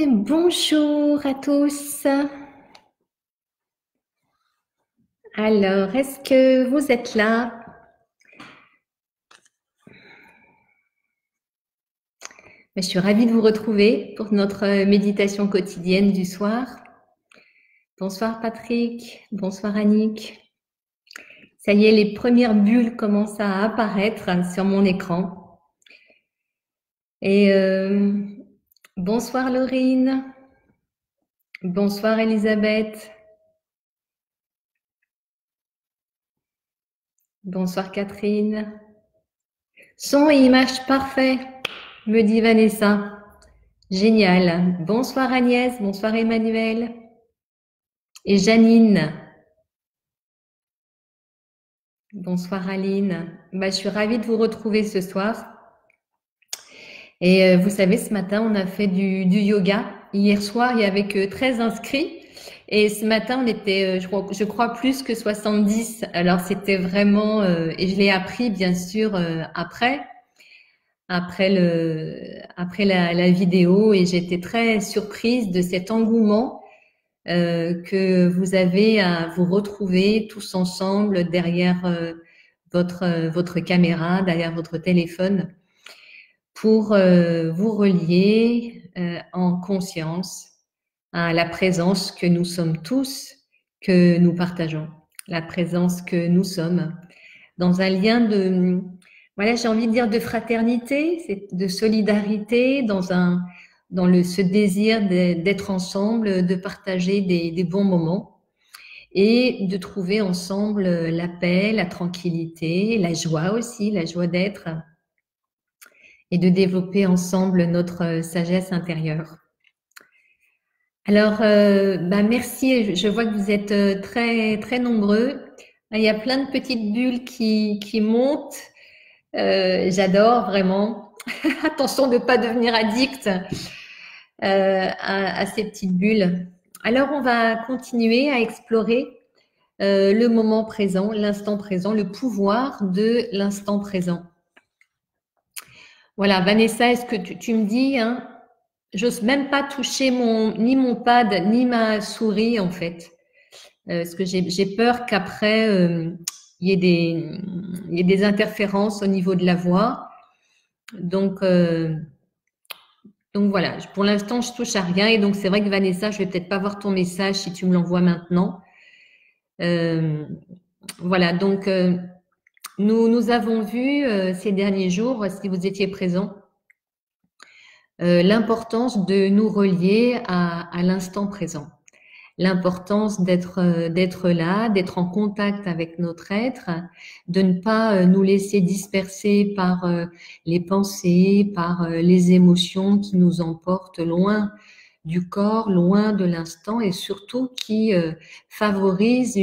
Et bonjour à tous. Alors, est-ce que vous êtes là? Je suis ravie de vous retrouver pour notre méditation quotidienne du soir. Bonsoir Patrick, bonsoir Annick. Ça y est, les premières bulles commencent à apparaître sur mon écran. Et bonsoir Laurine, bonsoir Elisabeth, bonsoir Catherine. Son et image parfait, me dit Vanessa. Génial. Bonsoir Agnès, bonsoir Emmanuel et Janine. Bonsoir Aline. Je suis ravie de vous retrouver ce soir. Et vous savez, ce matin, on a fait du yoga. Hier soir, il y avait que 13 inscrits. Et ce matin, on était, je crois, plus que 70. Alors, c'était vraiment... et je l'ai appris, bien sûr, après la vidéo. Et j'étais très surprise de cet engouement que vous avez à vous retrouver tous ensemble derrière votre caméra, derrière votre téléphone, pour vous relier en conscience à la présence que nous sommes tous, que nous partageons, la présence que nous sommes, dans un lien de, voilà, j'ai envie de dire de fraternité, de solidarité, ce désir d'être ensemble, de partager des bons moments et de trouver ensemble la paix, la tranquillité, la joie aussi, la joie d'être et de développer ensemble notre sagesse intérieure. Alors, merci, je vois que vous êtes très, très nombreux. Il y a plein de petites bulles qui montent. J'adore vraiment. Attention de ne pas devenir addict à ces petites bulles. Alors, on va continuer à explorer le moment présent, l'instant présent, le pouvoir de l'instant présent. Voilà, Vanessa, est-ce que tu me dis, hein, j'ose même pas toucher ni mon pad, ni ma souris, en fait. Parce que j'ai peur qu'après, il y ait des interférences au niveau de la voix. Donc voilà, pour l'instant, je touche à rien. Et donc, c'est vrai que Vanessa, je vais peut-être pas voir ton message si tu me l'envoies maintenant. Voilà, donc nous avons vu ces derniers jours, si vous étiez présents, l'importance de nous relier à l'instant présent. L'importance d'être là, d'être en contact avec notre être, de ne pas nous laisser disperser par les pensées, par les émotions qui nous emportent loin du corps, loin de l'instant et surtout qui favorisent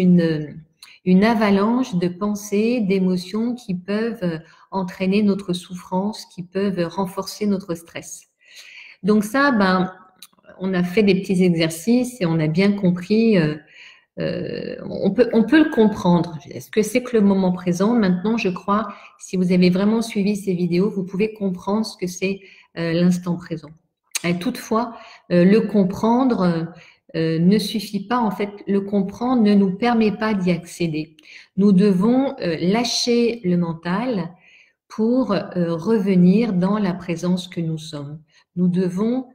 une avalanche de pensées, d'émotions qui peuvent entraîner notre souffrance, qui peuvent renforcer notre stress. Donc ça, on a fait des petits exercices et on a bien compris, on peut le comprendre. Est-ce que c'est que le moment présent? Maintenant, je crois, si vous avez vraiment suivi ces vidéos, vous pouvez comprendre ce que c'est l'instant présent. Et toutefois, le comprendre ne suffit pas. En fait, le comprendre ne nous permet pas d'y accéder. Nous devons lâcher le mental pour revenir dans la présence que nous sommes. Nous devons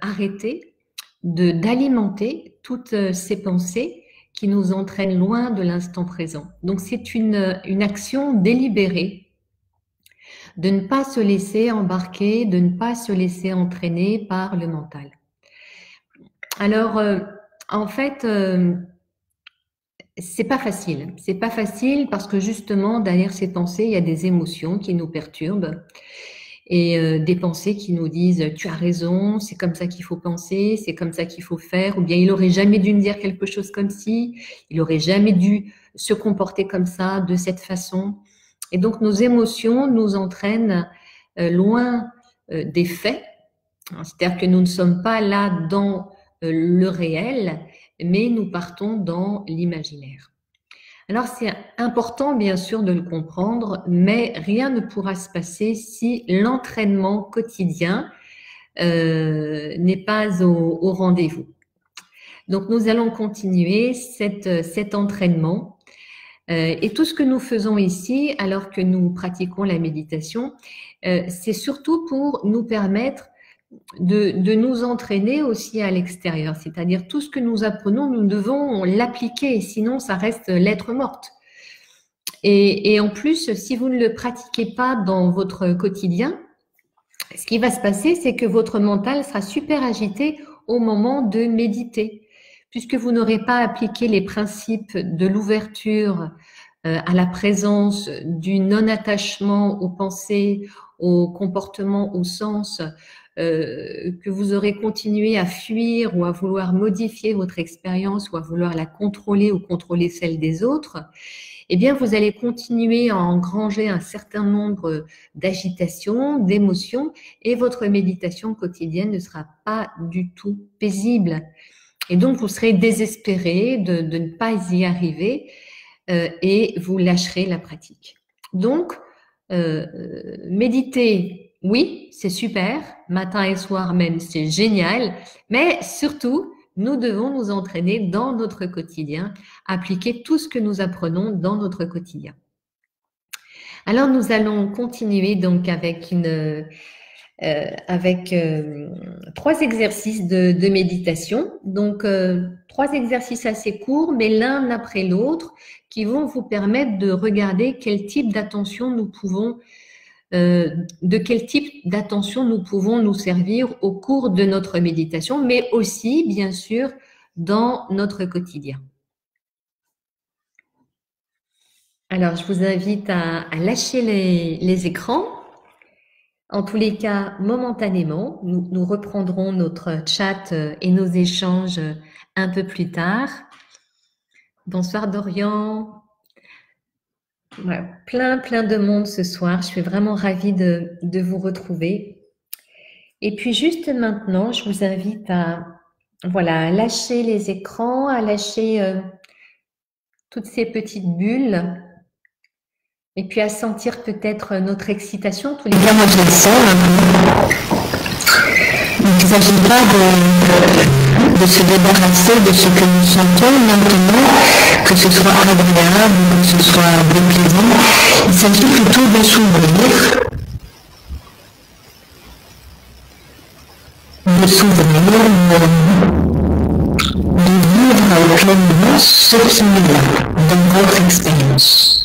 arrêter d'alimenter toutes ces pensées qui nous entraînent loin de l'instant présent. Donc, c'est une action délibérée de ne pas se laisser embarquer, de ne pas se laisser entraîner par le mental. Alors, en fait, c'est pas facile. C'est pas facile parce que justement, derrière ces pensées, il y a des émotions qui nous perturbent et des pensées qui nous disent « tu as raison, c'est comme ça qu'il faut penser, c'est comme ça qu'il faut faire » ou bien « il aurait jamais dû me dire quelque chose comme ci, il aurait jamais dû se comporter comme ça, de cette façon ». Et donc, nos émotions nous entraînent loin des faits, c'est-à-dire que nous ne sommes pas là dans le réel, mais nous partons dans l'imaginaire. Alors, c'est important, bien sûr, de le comprendre, mais rien ne pourra se passer si l'entraînement quotidien n'est pas au rendez-vous. Donc, nous allons continuer cet entraînement. Et tout ce que nous faisons ici, alors que nous pratiquons la méditation, c'est surtout pour nous permettre de nous entraîner aussi à l'extérieur. C'est-à-dire tout ce que nous apprenons, nous devons l'appliquer, sinon ça reste lettre morte. Et en plus, si vous ne le pratiquez pas dans votre quotidien, ce qui va se passer, c'est que votre mental sera super agité au moment de méditer, puisque vous n'aurez pas appliqué les principes de l'ouverture à la présence, du non-attachement aux pensées, aux comportements, aux sens, que vous aurez continué à fuir ou à vouloir modifier votre expérience ou à vouloir la contrôler ou contrôler celle des autres, eh bien, vous allez continuer à engranger un certain nombre d'agitations, d'émotions, et votre méditation quotidienne ne sera pas du tout paisible. Et donc, vous serez désespéré de ne pas y arriver et vous lâcherez la pratique. Donc, méditer, oui, c'est super, matin et soir même, c'est génial, mais surtout, nous devons nous entraîner dans notre quotidien, appliquer tout ce que nous apprenons dans notre quotidien. Alors, nous allons continuer donc avec 3 exercices de méditation. Donc, 3 exercices assez courts, mais l'un après l'autre, qui vont vous permettre de regarder quel type d'attention nous pouvons, de quel type d'attention nous pouvons nous servir au cours de notre méditation, mais aussi, bien sûr, dans notre quotidien. Alors, je vous invite à lâcher les écrans. En tous les cas, momentanément, nous reprendrons notre chat et nos échanges un peu plus tard. Bonsoir Dorian. Voilà, plein de monde ce soir. Je suis vraiment ravie de vous retrouver. Et puis juste maintenant, je vous invite à voilà, à lâcher les écrans, à lâcher toutes ces petites bulles. Et puis à sentir peut-être notre excitation tous les deux. Il ne s'agit pas de se débarrasser de ce que nous sentons maintenant, que ce soit agréable ou que ce soit déplaisant. Il s'agit plutôt de s'ouvrir, de vivre pleinement ce qui est là dans votre expérience.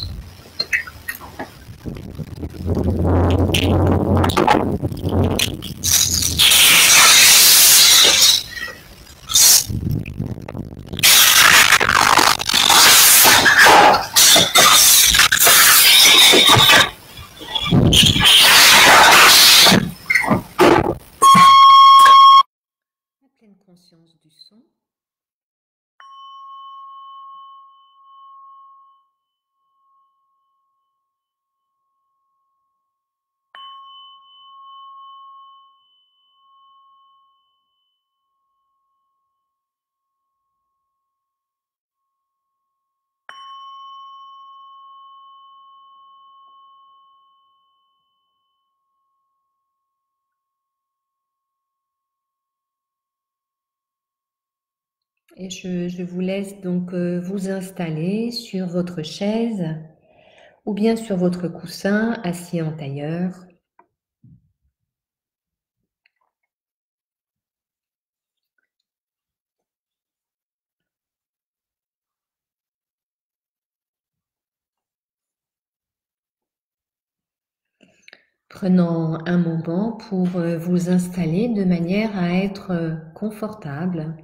Conscience du son. Et je vous laisse donc vous installer sur votre chaise ou bien sur votre coussin assis en tailleur. Prenant un moment pour vous installer de manière à être confortable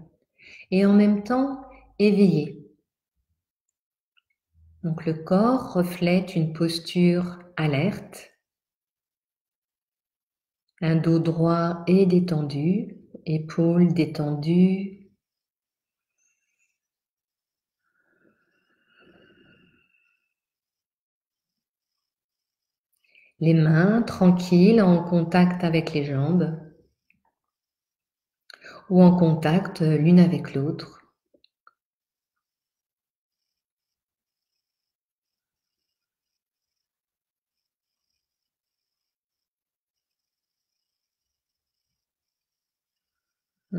et en même temps éveillé. Donc le corps reflète une posture alerte, un dos droit et détendu, épaules détendues, les mains tranquilles en contact avec les jambes ou en contact l'une avec l'autre.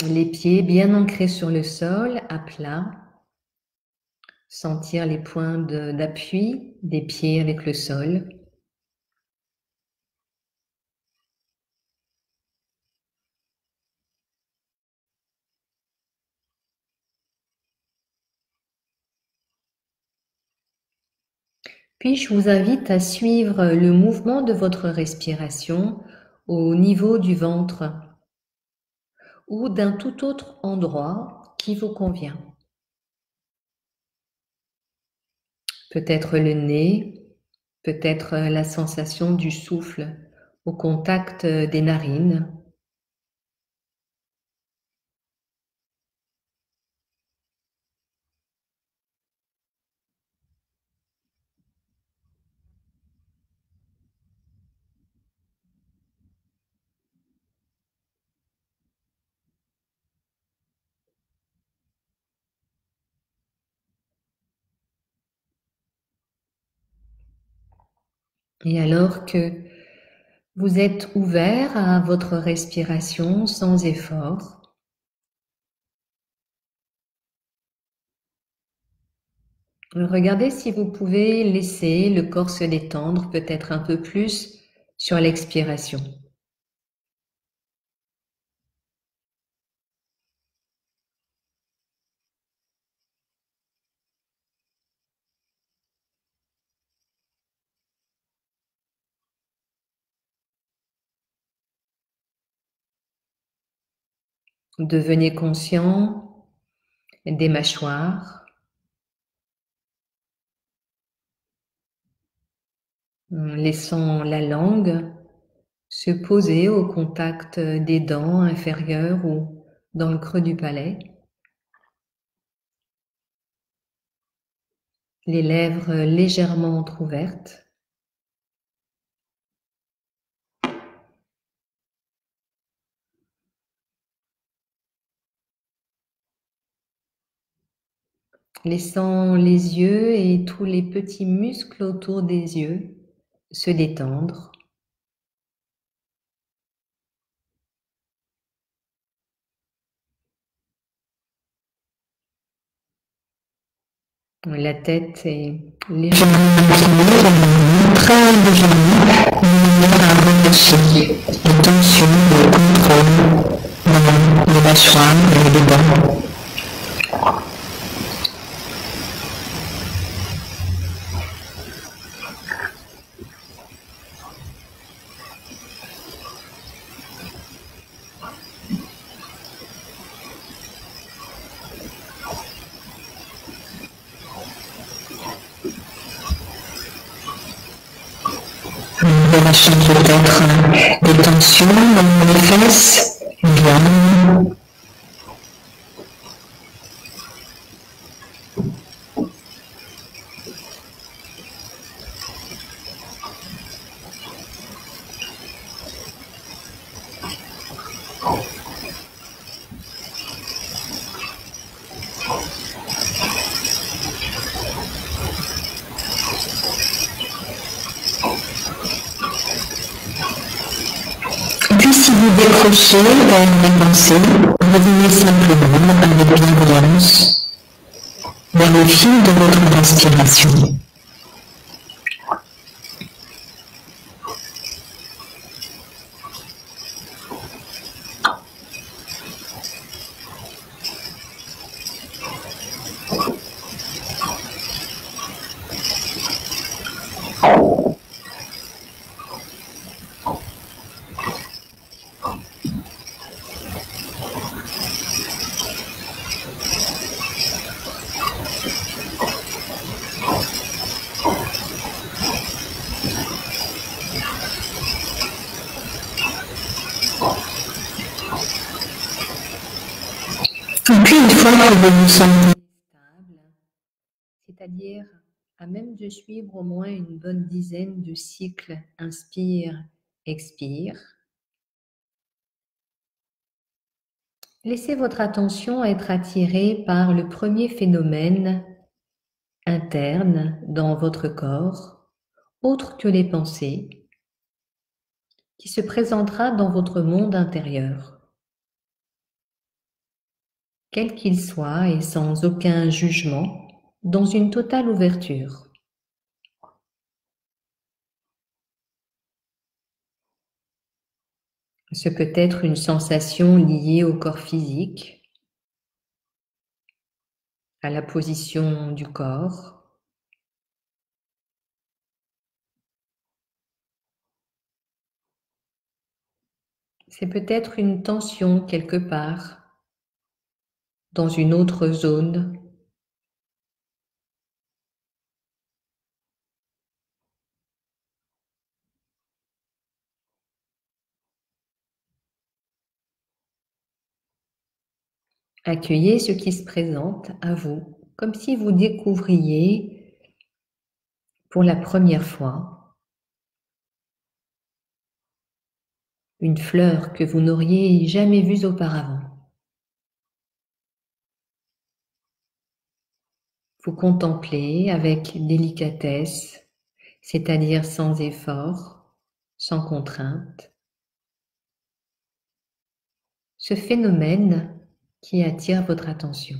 Les pieds bien ancrés sur le sol, à plat. Sentir les points d'appui des pieds avec le sol. Puis je vous invite à suivre le mouvement de votre respiration au niveau du ventre ou d'un tout autre endroit qui vous convient. Peut-être le nez, peut-être la sensation du souffle au contact des narines. Et alors que vous êtes ouvert à votre respiration sans effort, regardez si vous pouvez laisser le corps se détendre peut-être un peu plus sur l'expiration. Devenez conscient des mâchoires, laissant la langue se poser au contact des dents inférieures ou dans le creux du palais. Les lèvres légèrement entrouvertes. Laissant les yeux et tous les petits muscles autour des yeux se détendre. La tête est légèrement inclinée, très légèrement, à relâcher les tensions, le contrôle, les mâchoires et les dents. Relâchez peut-être des tensions dans les fesses, les jambes. Puis si vous décrochez les pensées, revenez simplement avec bienveillance vers le fil de votre respiration. Et puis une fois que vous vous sentez stable, c'est-à-dire à même de suivre au moins une bonne dizaine de cycles inspire, expire, laissez votre attention être attirée par le premier phénomène interne dans votre corps, autre que les pensées, qui se présentera dans votre monde intérieur. quel qu'il soit et sans aucun jugement, dans une totale ouverture. Ce peut être une sensation liée au corps physique, à la position du corps. C'est peut-être une tension quelque part, dans une autre zone. Accueillez ce qui se présente à vous, comme si vous découvriez pour la première fois une fleur que vous n'auriez jamais vue auparavant. Vous contemplez avec délicatesse, c'est-à-dire sans effort, sans contrainte, ce phénomène qui attire votre attention.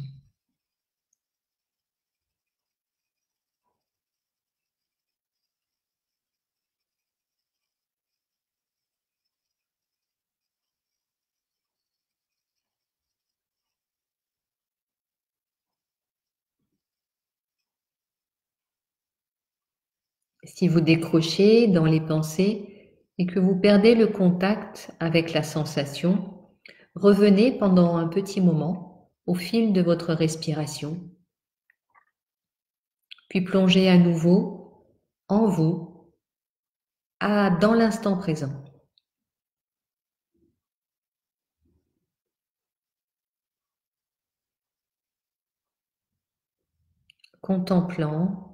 Si vous décrochez dans les pensées et que vous perdez le contact avec la sensation, revenez pendant un petit moment au fil de votre respiration, puis plongez à nouveau en vous, dans l'instant présent, contemplant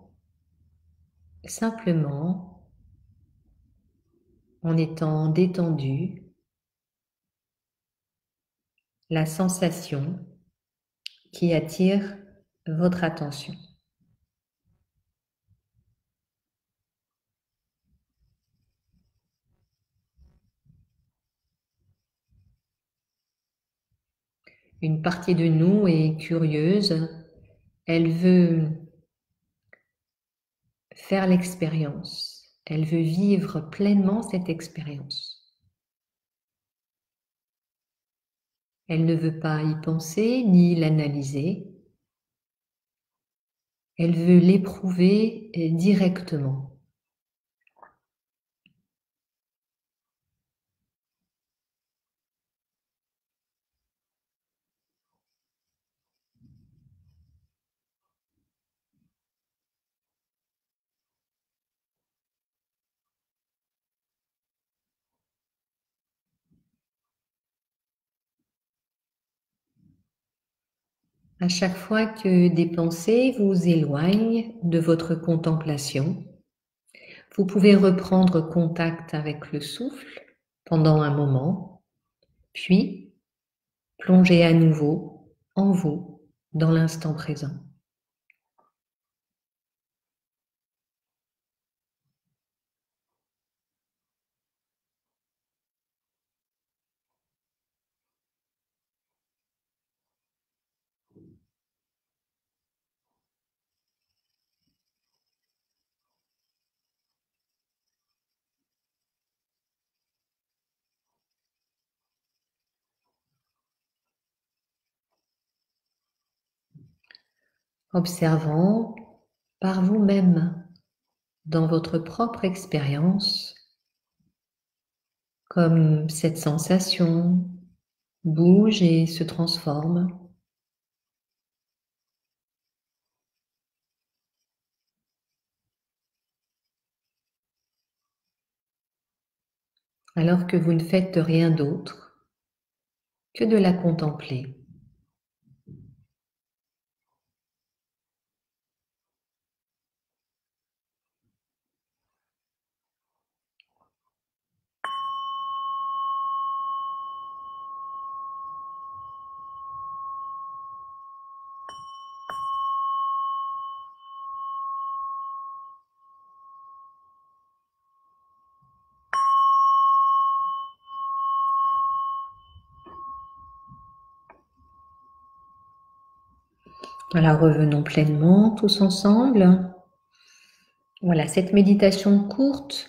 simplement, en étant détendu, la sensation qui attire votre attention. Une partie de nous est curieuse, elle veut faire l'expérience, elle veut vivre pleinement cette expérience. Elle ne veut pas y penser ni l'analyser, elle veut l'éprouver directement. À chaque fois que des pensées vous éloignent de votre contemplation, vous pouvez reprendre contact avec le souffle pendant un moment, puis plonger à nouveau en vous dans l'instant présent. Observant par vous-même dans votre propre expérience comme cette sensation bouge et se transforme. Alors que vous ne faites rien d'autre que de la contempler. Voilà, revenons pleinement tous ensemble. Voilà, cette méditation courte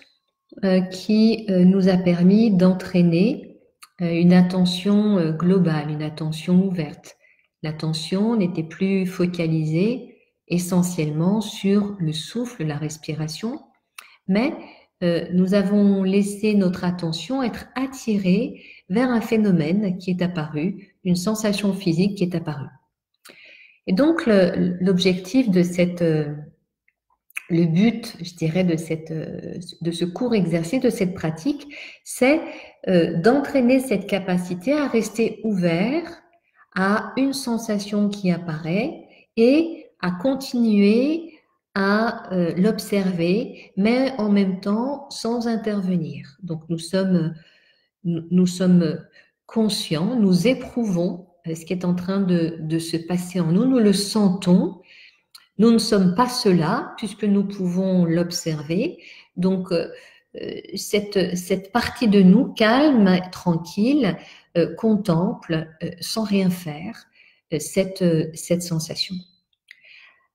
qui nous a permis d'entraîner une attention globale, une attention ouverte. L'attention n'était plus focalisée essentiellement sur le souffle, la respiration, mais nous avons laissé notre attention être attirée vers un phénomène qui est apparu, une sensation physique qui est apparue. Et donc, l'objectif de le but, je dirais, de ce court exercice, de cette pratique, c'est d'entraîner cette capacité à rester ouvert à une sensation qui apparaît et à continuer à l'observer, mais en même temps sans intervenir. Donc, nous sommes conscients, nous éprouvons ce qui est en train de se passer en nous, nous le sentons. Nous ne sommes pas cela puisque nous pouvons l'observer. Donc, cette partie de nous calme, tranquille, contemple sans rien faire cette sensation.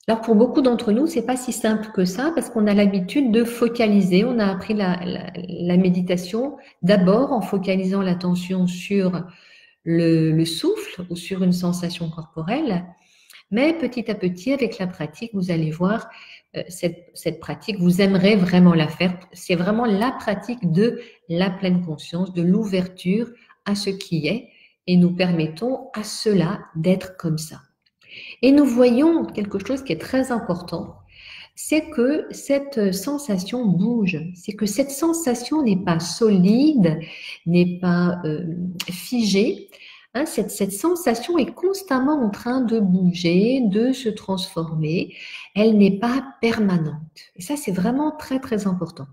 Alors pour beaucoup d'entre nous, c'est pas si simple que ça parce qu'on a l'habitude de focaliser. On a appris la méditation d'abord en focalisant l'attention sur le souffle ou sur une sensation corporelle. Mais petit à petit, avec la pratique, vous allez voir, cette pratique, vous aimerez vraiment la faire. C'est vraiment la pratique de la pleine conscience, de l'ouverture à ce qui est, et nous permettons à cela d'être comme ça. Et nous voyons quelque chose qui est très important, c'est que cette sensation bouge, c'est que cette sensation n'est pas solide, n'est pas figée. Hein, cette sensation est constamment en train de bouger, de se transformer. Elle n'est pas permanente. Et ça, c'est vraiment très, très important.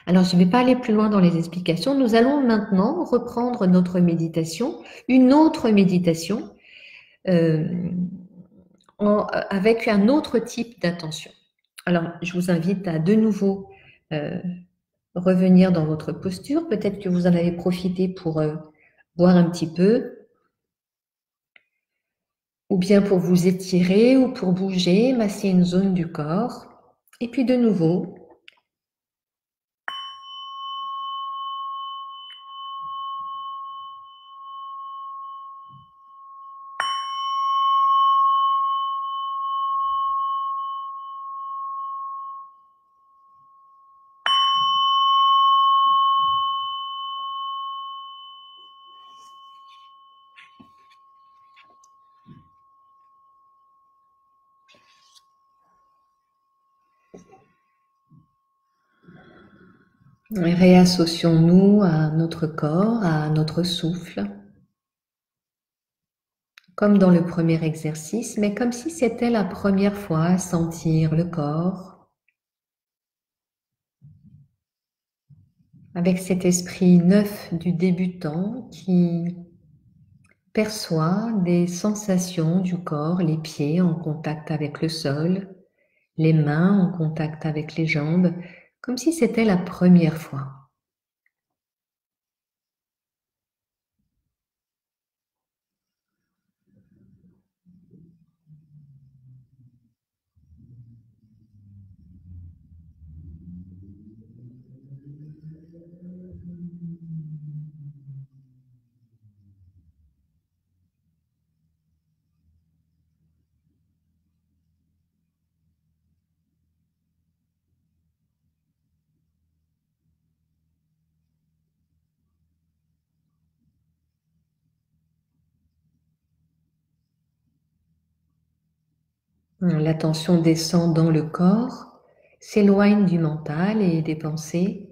Alors, je ne vais pas aller plus loin dans les explications. Nous allons maintenant reprendre notre méditation, une autre méditation, avec un autre type d'attention. Alors, je vous invite à de nouveau revenir dans votre posture. Peut-être que vous en avez profité pour boire un petit peu, ou bien pour vous étirer, ou pour bouger, masser une zone du corps. Et puis de nouveau, réassocions-nous à notre corps, à notre souffle, comme dans le premier exercice, mais comme si c'était la première fois à sentir le corps, avec cet esprit neuf du débutant qui perçoit des sensations du corps, les pieds en contact avec le sol, les mains en contact avec les jambes, comme si c'était la première fois. L'attention descend dans le corps, s'éloigne du mental et des pensées.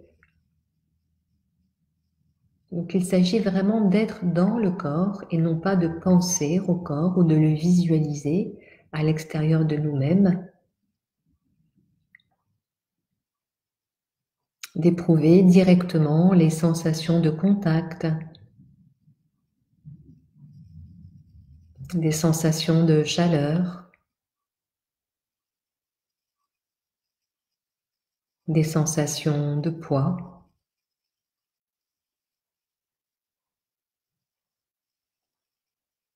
Donc il s'agit vraiment d'être dans le corps et non pas de penser au corps ou de le visualiser à l'extérieur de nous-mêmes. D'éprouver directement les sensations de contact, des sensations de chaleur, des sensations de poids,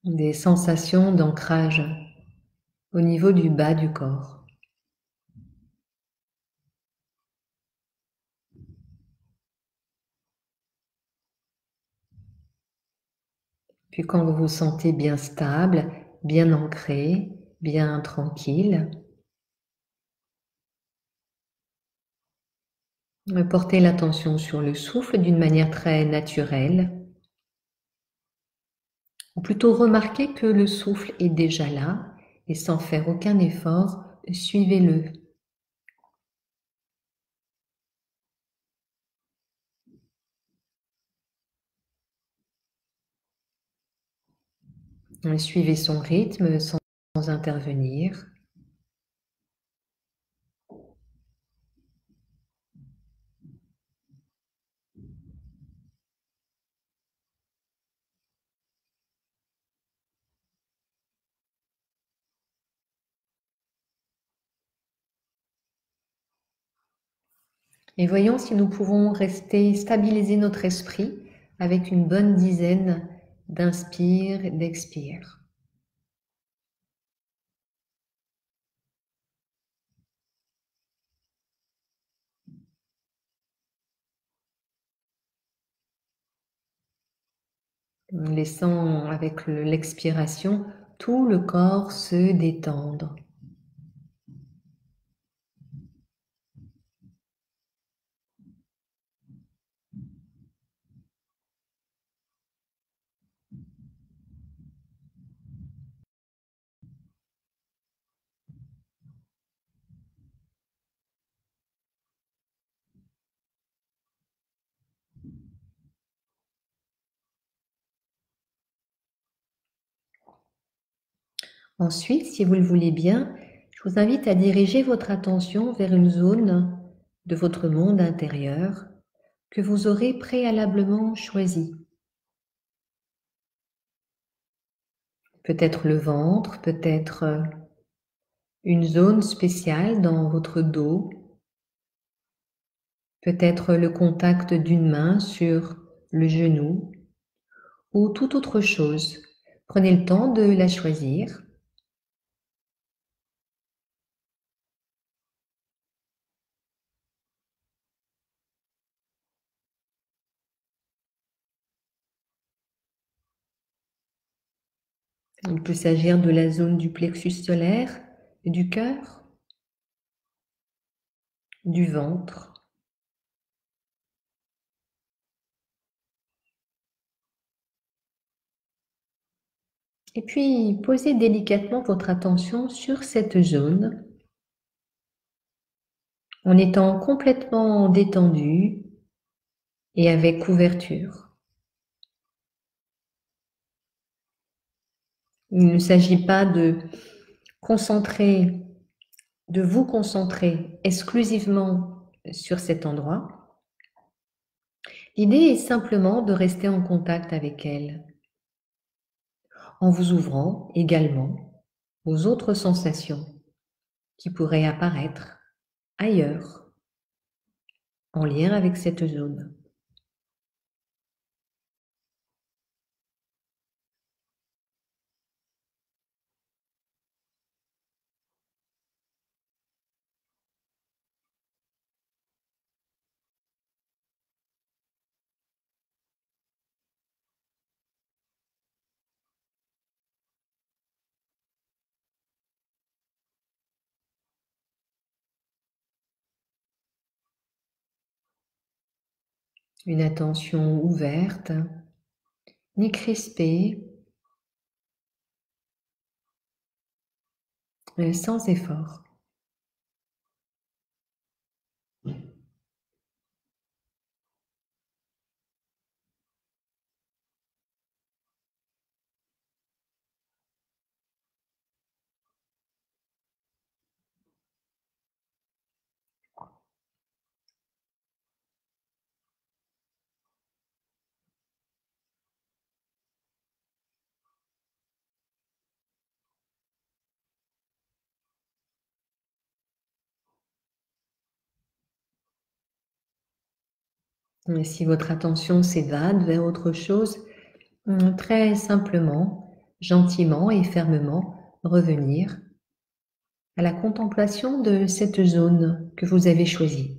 des sensations d'ancrage au niveau du bas du corps. Puis quand vous vous sentez bien stable, bien ancré, bien tranquille, portez l'attention sur le souffle d'une manière très naturelle, ou plutôt remarquez que le souffle est déjà là et sans faire aucun effort, suivez-le. Suivez son rythme sans intervenir. Et voyons si nous pouvons rester stabiliser notre esprit avec une bonne dizaine d'inspire et d'expire. Laissant avec l'expiration tout le corps se détendre. Ensuite, si vous le voulez bien, je vous invite à diriger votre attention vers une zone de votre monde intérieur que vous aurez préalablement choisie. Peut-être le ventre, peut-être une zone spéciale dans votre dos, peut-être le contact d'une main sur le genou ou toute autre chose. Prenez le temps de la choisir. Il peut s'agir de la zone du plexus solaire, du cœur, du ventre. Et puis, posez délicatement votre attention sur cette zone en étant complètement détendu et avec ouverture. Il ne s'agit pas de vous concentrer exclusivement sur cet endroit. L'idée est simplement de rester en contact avec elle, en vous ouvrant également aux autres sensations qui pourraient apparaître ailleurs, en lien avec cette zone. Une attention ouverte, ni crispée, sans effort. Et si votre attention s'évade vers autre chose, très simplement, gentiment et fermement revenir à la contemplation de cette zone que vous avez choisie.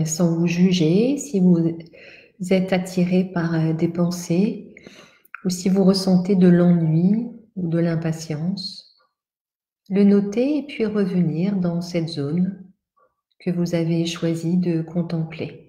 Sans vous juger, si vous êtes attiré par des pensées ou si vous ressentez de l'ennui ou de l'impatience, le noter et puis revenir dans cette zone que vous avez choisi de contempler.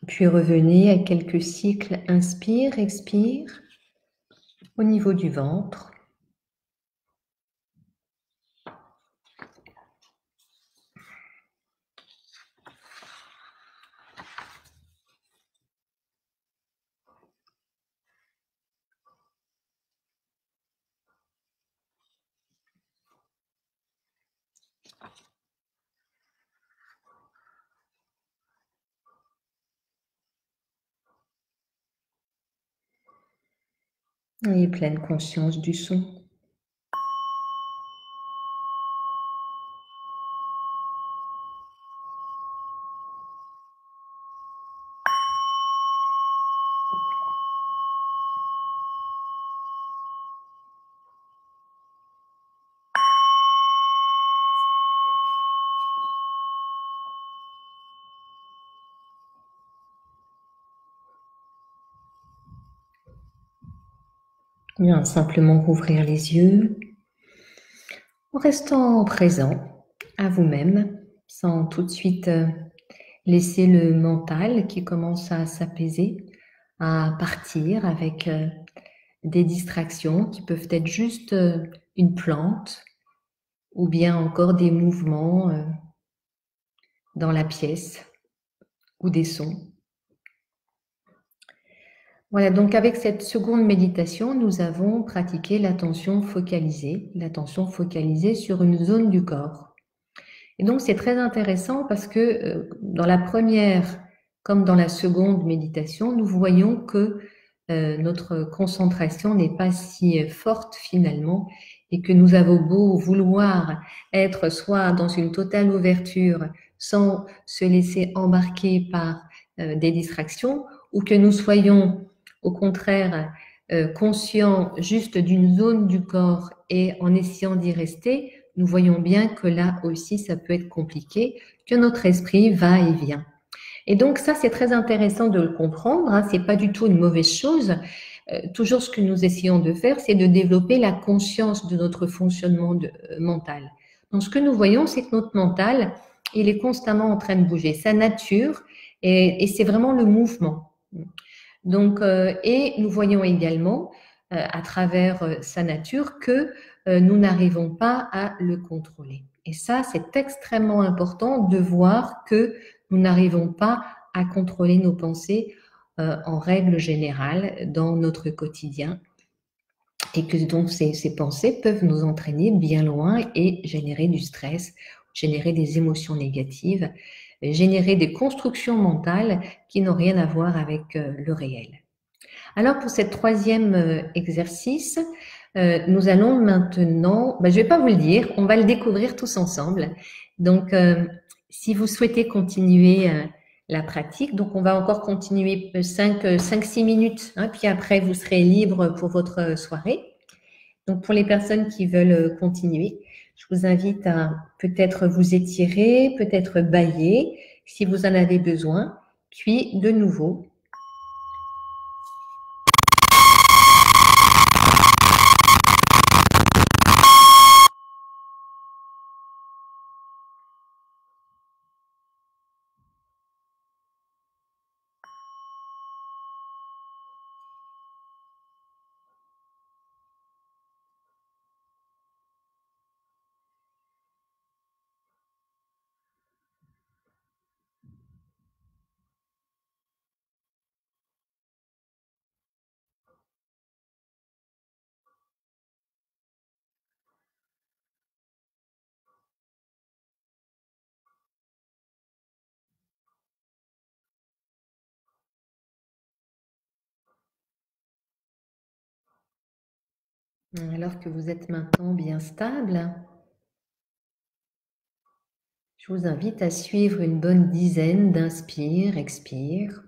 Puis revenez à quelques cycles, inspire, expire, au niveau du ventre. Et pleine conscience du son. Bien, simplement rouvrir les yeux en restant présent à vous-même, sans tout de suite laisser le mental qui commence à s'apaiser, à partir avec des distractions qui peuvent être juste une plante ou bien encore des mouvements dans la pièce ou des sons. Voilà, donc avec cette seconde méditation, nous avons pratiqué l'attention focalisée sur une zone du corps. Et donc c'est très intéressant parce que dans la première comme dans la seconde méditation, nous voyons que notre concentration n'est pas si forte finalement et que nous avons beau vouloir être soit dans une totale ouverture sans se laisser embarquer par des distractions ou que nous soyons au contraire conscients juste d'une zone du corps et en essayant d'y rester, nous voyons bien que là aussi ça peut être compliqué, que notre esprit va et vient. Et donc ça, c'est très intéressant de le comprendre, hein, c'est pas du tout une mauvaise chose. Toujours ce que nous essayons de faire, c'est de développer la conscience de notre fonctionnement mental. Donc ce que nous voyons, c'est que notre mental, il est constamment en train de bouger. Sa nature, et c'est vraiment le mouvement. Donc, et nous voyons également, à travers sa nature, que nous n'arrivons pas à le contrôler. Et ça, c'est extrêmement important de voir que nous n'arrivons pas à contrôler nos pensées en règle générale dans notre quotidien et que donc ces pensées peuvent nous entraîner bien loin et générer du stress, générer des émotions négatives, générer des constructions mentales qui n'ont rien à voir avec le réel. Alors pour cette troisième exercice, nous allons maintenant, je ne vais pas vous le dire, on va le découvrir tous ensemble. Donc, si vous souhaitez continuer la pratique, donc on va encore continuer 5-6 minutes, hein, puis après vous serez libre pour votre soirée. Donc pour les personnes qui veulent continuer, je vous invite à peut-être vous étirer, peut-être bâiller si vous en avez besoin, puis de nouveau. Alors que vous êtes maintenant bien stable, je vous invite à suivre une bonne dizaine d'inspire, expire.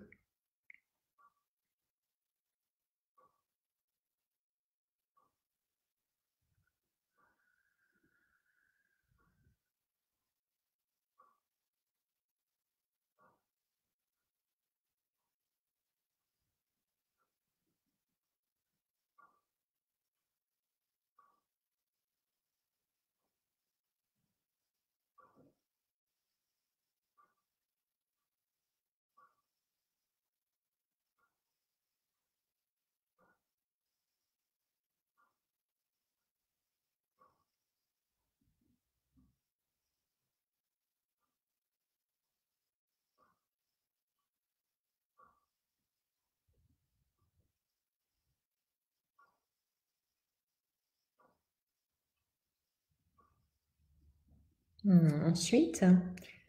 Ensuite,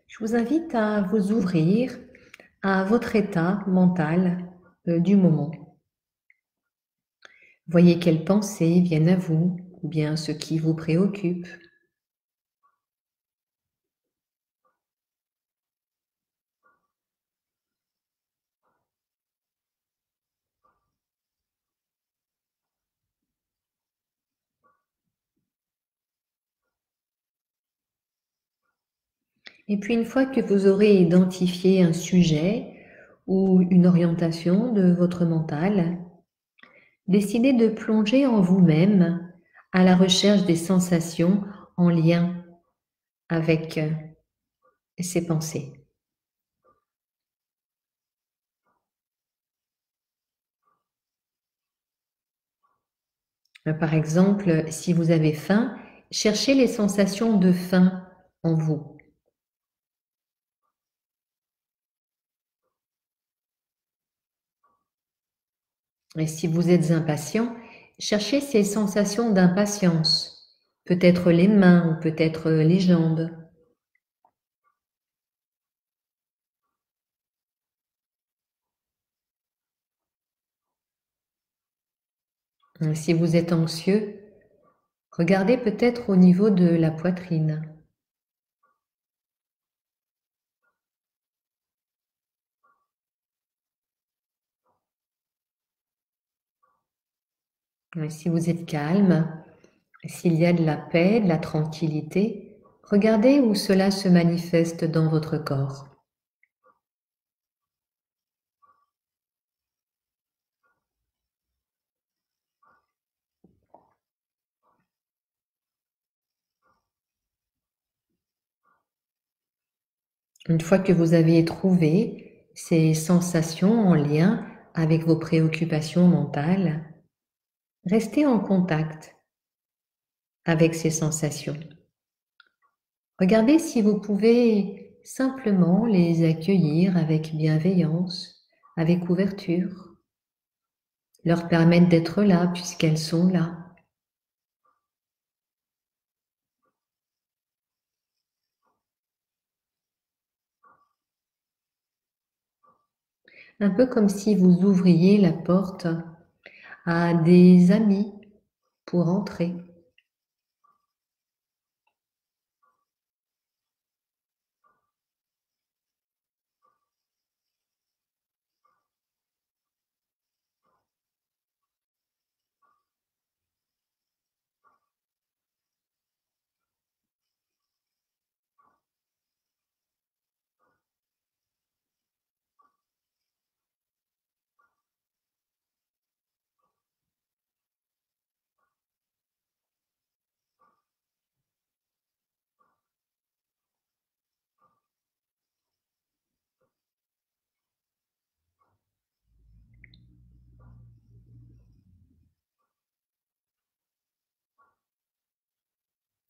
je vous invite à vous ouvrir à votre état mental du moment. Voyez quelles pensées viennent à vous, ou bien ce qui vous préoccupe. Et puis une fois que vous aurez identifié un sujet ou une orientation de votre mental, décidez de plonger en vous-même à la recherche des sensations en lien avec ces pensées. Par exemple, si vous avez faim, cherchez les sensations de faim en vous. Et si vous êtes impatient, cherchez ces sensations d'impatience, peut-être les mains ou peut-être les jambes. Si vous êtes anxieux, regardez peut-être au niveau de la poitrine. Si vous êtes calme, s'il y a de la paix, de la tranquillité, regardez où cela se manifeste dans votre corps. Une fois que vous avez trouvé ces sensations en lien avec vos préoccupations mentales, restez en contact avec ces sensations. Regardez si vous pouvez simplement les accueillir avec bienveillance, avec ouverture, leur permettre d'être là puisqu'elles sont là. Un peu comme si vous ouvriez la porte à des amis pour entrer.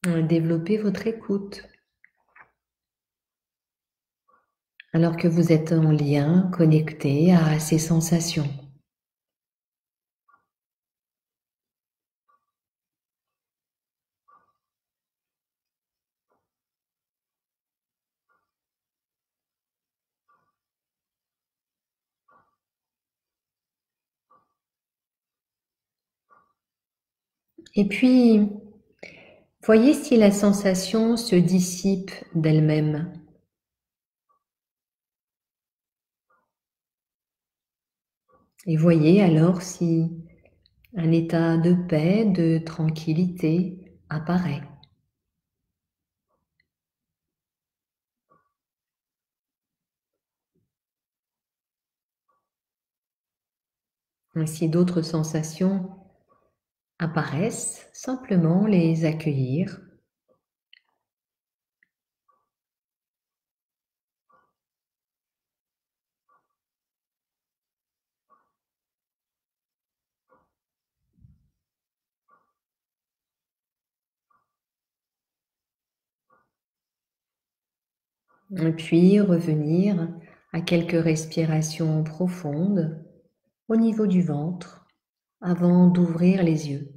Développez votre écoute. Alors que vous êtes en lien, connecté à ces sensations. Et puis, voyez si la sensation se dissipe d'elle-même. Et voyez alors si un état de paix, de tranquillité apparaît. Et si d'autres sensations apparaissent, simplement les accueillir. Et puis revenir à quelques respirations profondes au niveau du ventre avant d'ouvrir les yeux.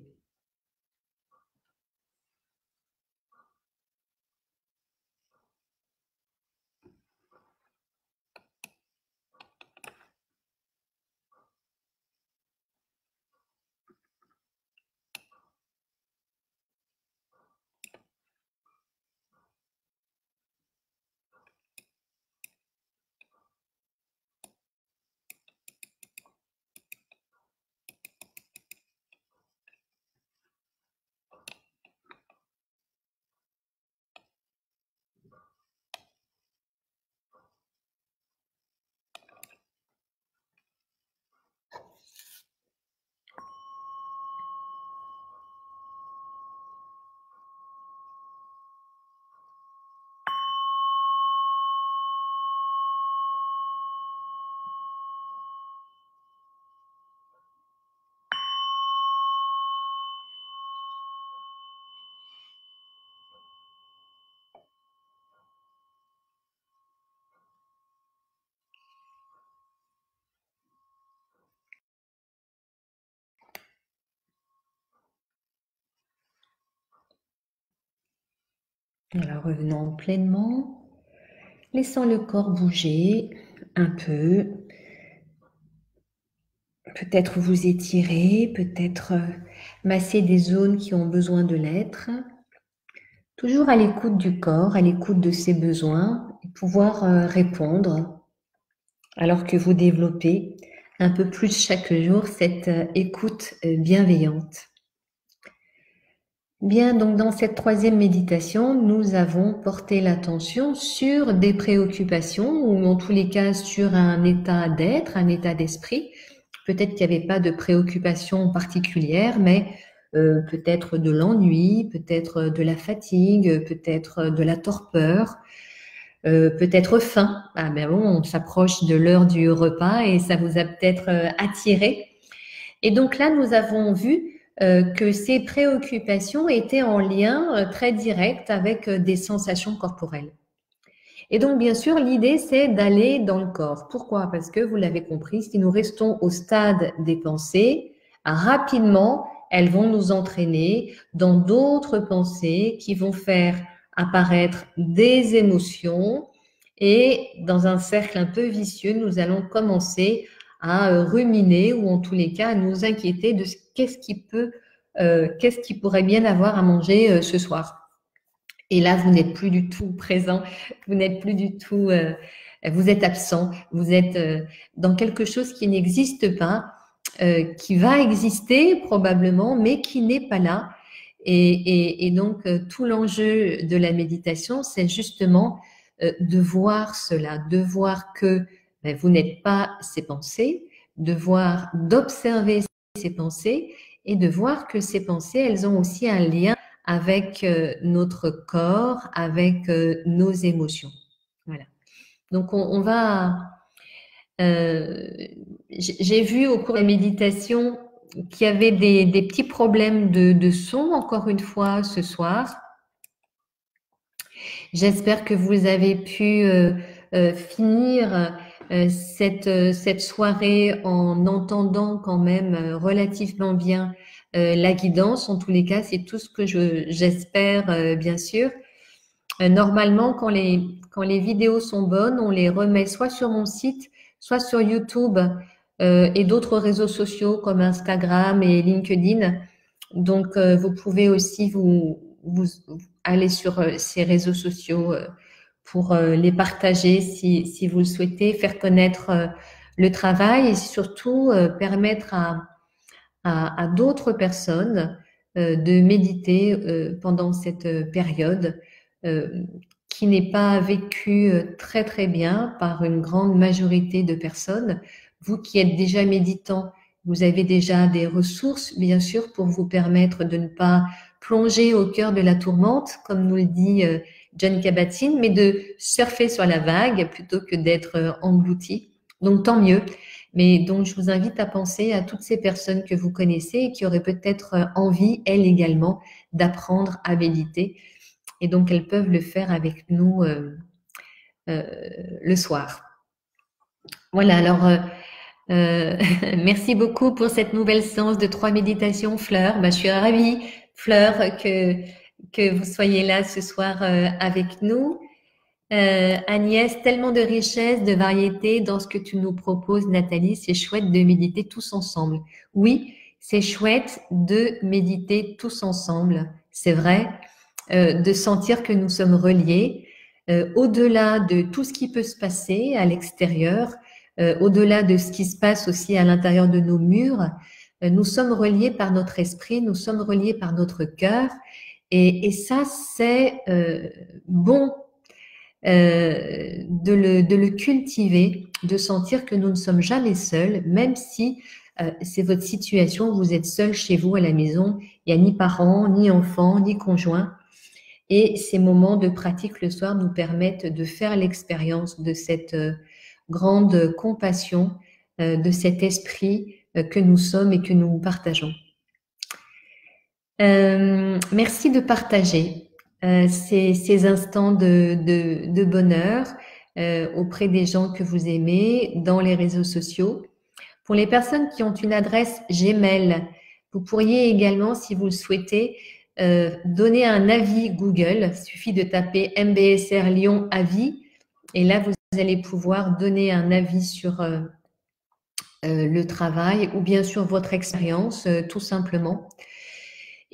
Alors revenons pleinement, laissant le corps bouger un peu. Peut-être vous étirer, peut-être masser des zones qui ont besoin de l'être. Toujours à l'écoute du corps, à l'écoute de ses besoins, et pouvoir répondre alors que vous développez un peu plus chaque jour cette écoute bienveillante. Bien, donc dans cette troisième méditation, nous avons porté l'attention sur des préoccupations ou en tous les cas sur un état d'être, un état d'esprit. Peut-être qu'il n'y avait pas de préoccupation particulière, mais peut-être de l'ennui, peut-être de la fatigue, peut-être de la torpeur, peut-être faim. Ah ben bon, on s'approche de l'heure du repas et ça vous a peut-être attiré. Et donc là, nous avons vu que ces préoccupations étaient en lien très direct avec des sensations corporelles. Et donc, bien sûr, l'idée, c'est d'aller dans le corps. Pourquoi? Parce que, vous l'avez compris, si nous restons au stade des pensées, rapidement, elles vont nous entraîner dans d'autres pensées qui vont faire apparaître des émotions et dans un cercle un peu vicieux, nous allons commencer à ruminer ou en tous les cas à nous inquiéter de qu'est-ce qui pourrait bien avoir à manger ce soir. Et là, vous n'êtes plus du tout présent, vous n'êtes plus du tout, vous êtes absent, vous êtes dans quelque chose qui n'existe pas, qui va exister probablement, mais qui n'est pas là. Et donc, tout l'enjeu de la méditation, c'est justement de voir cela, de voir que ben, vous n'êtes pas ces pensées, d'observer ces pensées et de voir que ces pensées, elles ont aussi un lien avec notre corps, avec nos émotions. Voilà. Donc, on va... j'ai vu au cours de la méditation qu'il y avait des petits problèmes de son, encore une fois, ce soir. J'espère que vous avez pu finir cette soirée en entendant quand même relativement bien la guidance. En tous les cas, c'est tout ce que j'espère, bien sûr. Normalement, quand les vidéos sont bonnes, on les remet soit sur mon site, soit sur YouTube et d'autres réseaux sociaux comme Instagram et LinkedIn. Donc, vous pouvez aussi vous aller sur ces réseaux sociaux pour les partager si vous le souhaitez, faire connaître le travail et surtout permettre à d'autres personnes de méditer pendant cette période qui n'est pas vécue très très bien par une grande majorité de personnes. Vous qui êtes déjà méditant, vous avez déjà des ressources, bien sûr, pour vous permettre de ne pas plonger au cœur de la tourmente, comme nous le dit John Kabat-Zinn, mais de surfer sur la vague plutôt que d'être englouti. Donc, tant mieux. Mais donc, je vous invite à penser à toutes ces personnes que vous connaissez et qui auraient peut-être envie, elles également, d'apprendre à méditer. Et donc, elles peuvent le faire avec nous le soir. Voilà, alors, merci beaucoup pour cette nouvelle séance de 3 méditations, Fleur. Je suis ravie, Fleur, que vous soyez là ce soir avec nous. Agnès, tellement de richesse, de variété dans ce que tu nous proposes, Nathalie. C'est chouette de méditer tous ensemble. Oui, c'est chouette de méditer tous ensemble. C'est vrai, de sentir que nous sommes reliés, au-delà de tout ce qui peut se passer à l'extérieur, au-delà de ce qui se passe aussi à l'intérieur de nos murs. Nous sommes reliés par notre esprit, nous sommes reliés par notre cœur. Et ça, c'est bon de le cultiver, de sentir que nous ne sommes jamais seuls, même si c'est votre situation, vous êtes seul chez vous à la maison, il n'y a ni parents, ni enfants, ni conjoints. Et ces moments de pratique le soir nous permettent de faire l'expérience de cette grande compassion, de cet esprit que nous sommes et que nous partageons. Merci de partager ces instants de bonheur auprès des gens que vous aimez dans les réseaux sociaux. Pour les personnes qui ont une adresse Gmail, vous pourriez également, si vous le souhaitez, donner un avis Google. Il suffit de taper MBSR Lyon avis et là, vous allez pouvoir donner un avis sur le travail ou bien sur votre expérience, tout simplement.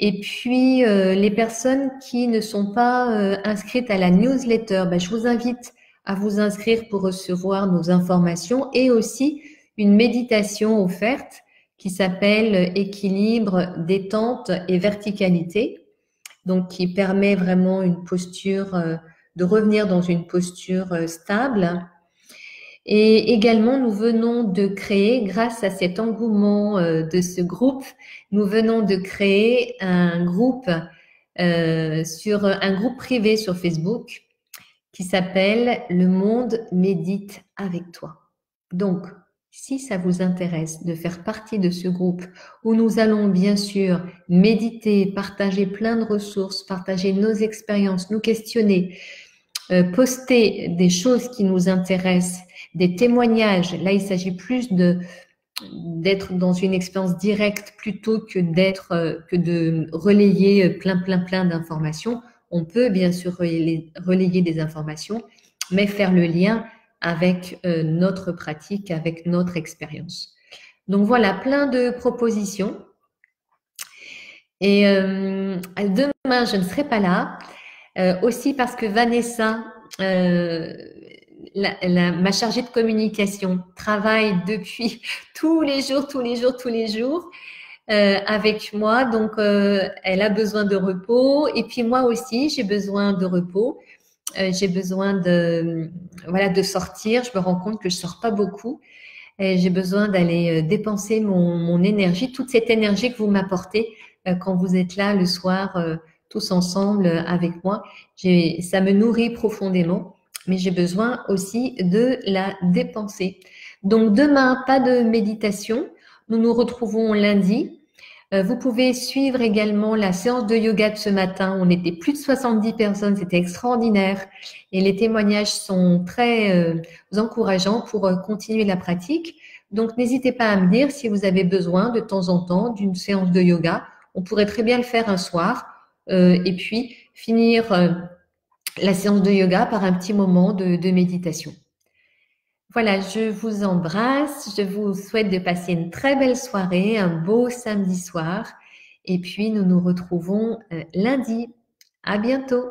Et puis, les personnes qui ne sont pas inscrites à la newsletter, je vous invite à vous inscrire pour recevoir nos informations et aussi une méditation offerte qui s'appelle Équilibre, détente et verticalité, donc qui permet vraiment une posture, de revenir dans une posture stable. Et également, nous venons de créer, grâce à cet engouement de ce groupe, nous venons de créer un groupe un groupe privé sur Facebook qui s'appelle « Le monde médite avec toi ». Donc, si ça vous intéresse de faire partie de ce groupe où nous allons bien sûr méditer, partager plein de ressources, partager nos expériences, nous questionner, poster des choses qui nous intéressent, des témoignages. Là, il s'agit plus d'être dans une expérience directe plutôt que que de relayer plein d'informations. On peut bien sûr relayer des informations, mais faire le lien avec notre pratique, avec notre expérience. Donc voilà, plein de propositions. Et demain, je ne serai pas là, aussi parce que Vanessa, ma chargée de communication, travaille depuis tous les jours avec moi. Donc, elle a besoin de repos. Et puis moi aussi, j'ai besoin de repos. J'ai besoin de sortir. Je me rends compte que je sors pas beaucoup. Et j'ai besoin d'aller dépenser mon énergie, toute cette énergie que vous m'apportez quand vous êtes là le soir, tous ensemble avec moi. Ça me nourrit profondément, mais j'ai besoin aussi de la dépenser. Donc demain, pas de méditation. Nous nous retrouvons lundi. Vous pouvez suivre également la séance de yoga de ce matin. On était plus de 70 personnes, c'était extraordinaire. Et les témoignages sont très encourageants pour continuer la pratique. Donc, n'hésitez pas à me dire si vous avez besoin de temps en temps d'une séance de yoga. On pourrait très bien le faire un soir et puis finir la séance de yoga par un petit moment de méditation. Voilà, je vous embrasse. Je vous souhaite de passer une très belle soirée, un beau samedi soir. Et puis, nous nous retrouvons lundi. À bientôt.